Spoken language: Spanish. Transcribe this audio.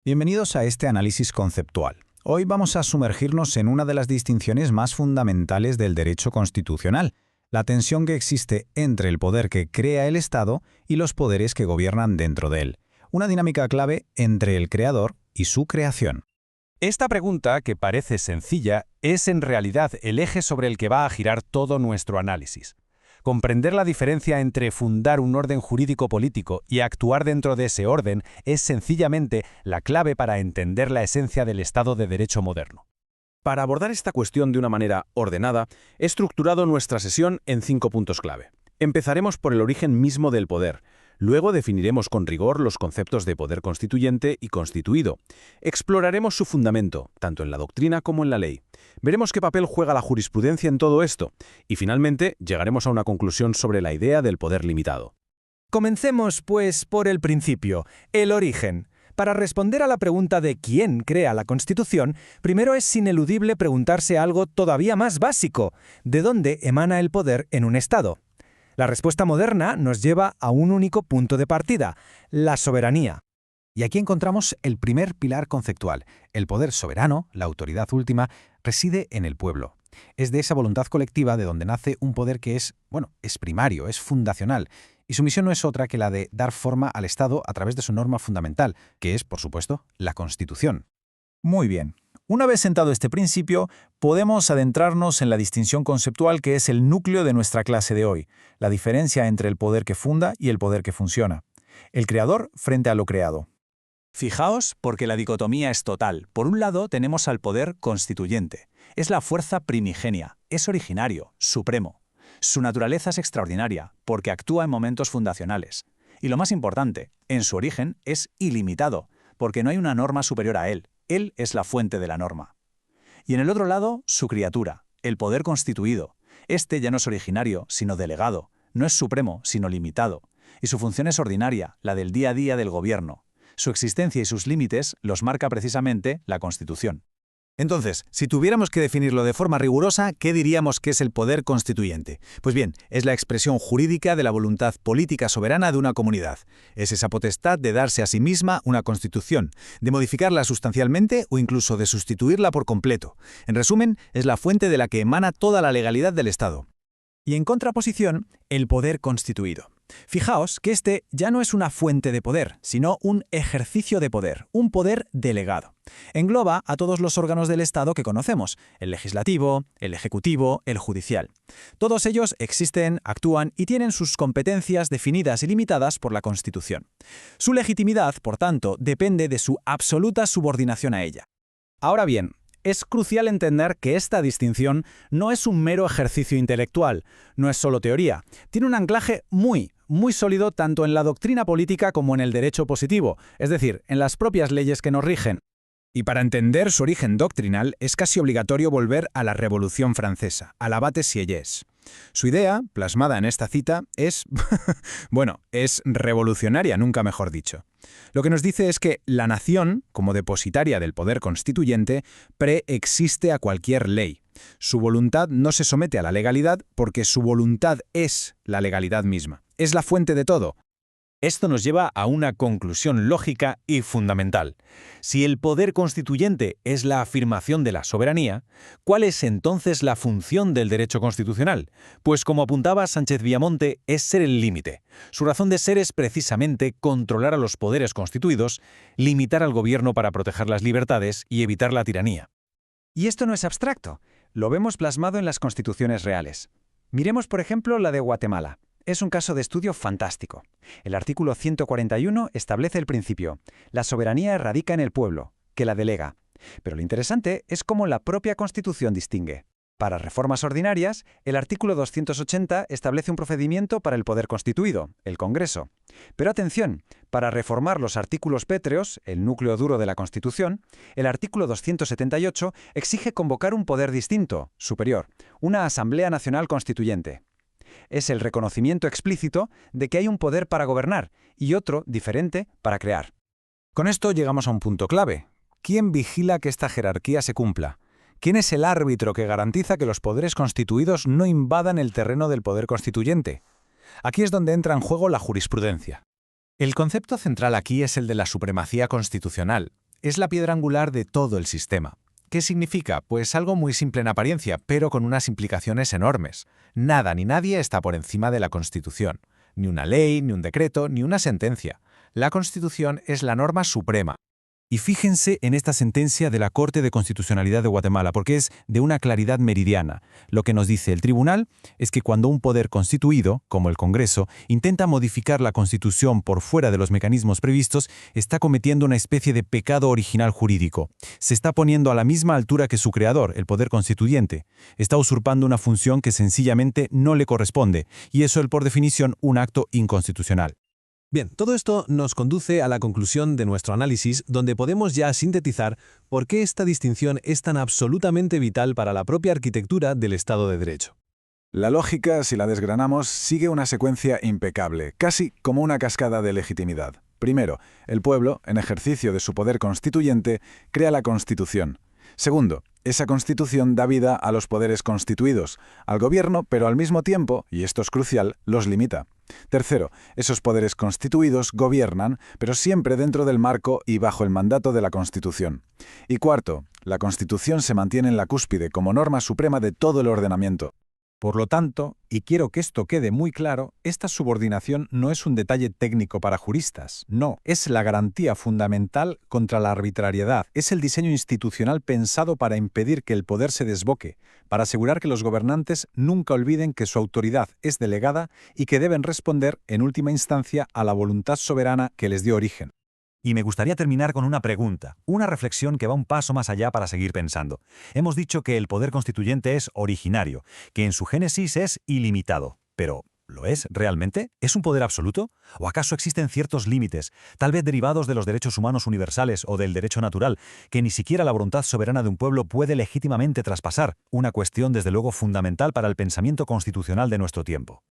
Bienvenidos a este análisis conceptual. Hoy vamos a sumergirnos en una de las distinciones más fundamentales del derecho constitucional, la tensión que existe entre el poder que crea el Estado y los poderes que gobiernan dentro de él. Una dinámica clave entre el creador y su creación. Esta pregunta, que parece sencilla, es en realidad el eje sobre el que va a girar todo nuestro análisis. Comprender la diferencia entre fundar un orden jurídico-político y actuar dentro de ese orden es sencillamente la clave para entender la esencia del Estado de Derecho moderno. Para abordar esta cuestión de una manera ordenada, he estructurado nuestra sesión en 5 puntos clave. Empezaremos por el origen mismo del poder. Luego definiremos con rigor los conceptos de poder constituyente y constituido. Exploraremos su fundamento, tanto en la doctrina como en la ley. Veremos qué papel juega la jurisprudencia en todo esto. Y finalmente, llegaremos a una conclusión sobre la idea del poder limitado. Comencemos, pues, por el principio, el origen. Para responder a la pregunta de quién crea la Constitución, primero es ineludible preguntarse algo todavía más básico: ¿de dónde emana el poder en un Estado? La respuesta moderna nos lleva a un único punto de partida: la soberanía. Y aquí encontramos el primer pilar conceptual. El poder soberano, la autoridad última, reside en el pueblo. Es de esa voluntad colectiva de donde nace un poder que es primario, es fundacional. Y su misión no es otra que la de dar forma al Estado a través de su norma fundamental, que es, por supuesto, la Constitución. Muy bien. Una vez sentado este principio, podemos adentrarnos en la distinción conceptual que es el núcleo de nuestra clase de hoy, la diferencia entre el poder que funda y el poder que funciona. El creador frente a lo creado. Fijaos, porque la dicotomía es total. Por un lado tenemos al poder constituyente. Es la fuerza primigenia, es originario, supremo. Su naturaleza es extraordinaria, porque actúa en momentos fundacionales. Y lo más importante, en su origen es ilimitado, porque no hay una norma superior a él. Él es la fuente de la norma. Y en el otro lado, su criatura, el poder constituido. Este ya no es originario, sino delegado. No es supremo, sino limitado. Y su función es ordinaria, la del día a día del gobierno. Su existencia y sus límites los marca precisamente la Constitución. Entonces, si tuviéramos que definirlo de forma rigurosa, ¿qué diríamos que es el poder constituyente? Pues bien, es la expresión jurídica de la voluntad política soberana de una comunidad. Es esa potestad de darse a sí misma una constitución, de modificarla sustancialmente o incluso de sustituirla por completo. En resumen, es la fuente de la que emana toda la legalidad del Estado. Y en contraposición, el poder constituido. Fijaos que este ya no es una fuente de poder, sino un ejercicio de poder, un poder delegado. Engloba a todos los órganos del Estado que conocemos: el legislativo, el ejecutivo, el judicial. Todos ellos existen, actúan y tienen sus competencias definidas y limitadas por la Constitución. Su legitimidad, por tanto, depende de su absoluta subordinación a ella. Ahora bien, es crucial entender que esta distinción no es un mero ejercicio intelectual, no es solo teoría. Tiene un anclaje muy sólido tanto en la doctrina política como en el derecho positivo, es decir, en las propias leyes que nos rigen. Y para entender su origen doctrinal es casi obligatorio volver a la Revolución Francesa, al abate Sieyès. Su idea, plasmada en esta cita, es revolucionaria, nunca mejor dicho. Lo que nos dice es que la nación, como depositaria del poder constituyente, preexiste a cualquier ley. Su voluntad no se somete a la legalidad porque su voluntad es la legalidad misma. Es la fuente de todo. Esto nos lleva a una conclusión lógica y fundamental. Si el poder constituyente es la afirmación de la soberanía, ¿cuál es entonces la función del derecho constitucional? Pues como apuntaba Sánchez Viamonte, es ser el límite. Su razón de ser es precisamente controlar a los poderes constituidos, limitar al gobierno para proteger las libertades y evitar la tiranía. Y esto no es abstracto, lo vemos plasmado en las constituciones reales. Miremos, por ejemplo, la de Guatemala. Es un caso de estudio fantástico. El artículo 141 establece el principio: la soberanía radica en el pueblo, que la delega. Pero lo interesante es cómo la propia Constitución distingue. Para reformas ordinarias, el artículo 280 establece un procedimiento para el poder constituido, el Congreso. Pero atención, para reformar los artículos pétreos, el núcleo duro de la Constitución, el artículo 278 exige convocar un poder distinto, superior, una Asamblea Nacional Constituyente. Es el reconocimiento explícito de que hay un poder para gobernar y otro, diferente, para crear. Con esto llegamos a un punto clave. ¿Quién vigila que esta jerarquía se cumpla? ¿Quién es el árbitro que garantiza que los poderes constituidos no invadan el terreno del poder constituyente? Aquí es donde entra en juego la jurisprudencia. El concepto central aquí es el de la supremacía constitucional. Es la piedra angular de todo el sistema. ¿Qué significa? Pues algo muy simple en apariencia, pero con unas implicaciones enormes. Nada ni nadie está por encima de la Constitución. Ni una ley, ni un decreto, ni una sentencia. La Constitución es la norma suprema. Y fíjense en esta sentencia de la Corte de Constitucionalidad de Guatemala, porque es de una claridad meridiana. Lo que nos dice el tribunal es que cuando un poder constituido, como el Congreso, intenta modificar la Constitución por fuera de los mecanismos previstos, está cometiendo una especie de pecado original jurídico. Se está poniendo a la misma altura que su creador, el poder constituyente. Está usurpando una función que sencillamente no le corresponde, y eso es, por definición, un acto inconstitucional. Bien, todo esto nos conduce a la conclusión de nuestro análisis, donde podemos ya sintetizar por qué esta distinción es tan absolutamente vital para la propia arquitectura del Estado de Derecho. La lógica, si la desgranamos, sigue una secuencia impecable, casi como una cascada de legitimidad. Primero, el pueblo, en ejercicio de su poder constituyente, crea la Constitución. Segundo, esa Constitución da vida a los poderes constituidos, al gobierno, pero al mismo tiempo, y esto es crucial, los limita. Tercero, esos poderes constituidos gobiernan, pero siempre dentro del marco y bajo el mandato de la Constitución. Y cuarto, la Constitución se mantiene en la cúspide como norma suprema de todo el ordenamiento. Por lo tanto, y quiero que esto quede muy claro, esta subordinación no es un detalle técnico para juristas, no, es la garantía fundamental contra la arbitrariedad, es el diseño institucional pensado para impedir que el poder se desboque, para asegurar que los gobernantes nunca olviden que su autoridad es delegada y que deben responder, en última instancia, a la voluntad soberana que les dio origen. Y me gustaría terminar con una pregunta, una reflexión que va un paso más allá para seguir pensando. Hemos dicho que el poder constituyente es originario, que en su génesis es ilimitado. Pero, ¿lo es realmente? ¿Es un poder absoluto? ¿O acaso existen ciertos límites, tal vez derivados de los derechos humanos universales o del derecho natural, que ni siquiera la voluntad soberana de un pueblo puede legítimamente traspasar? Una cuestión desde luego fundamental para el pensamiento constitucional de nuestro tiempo.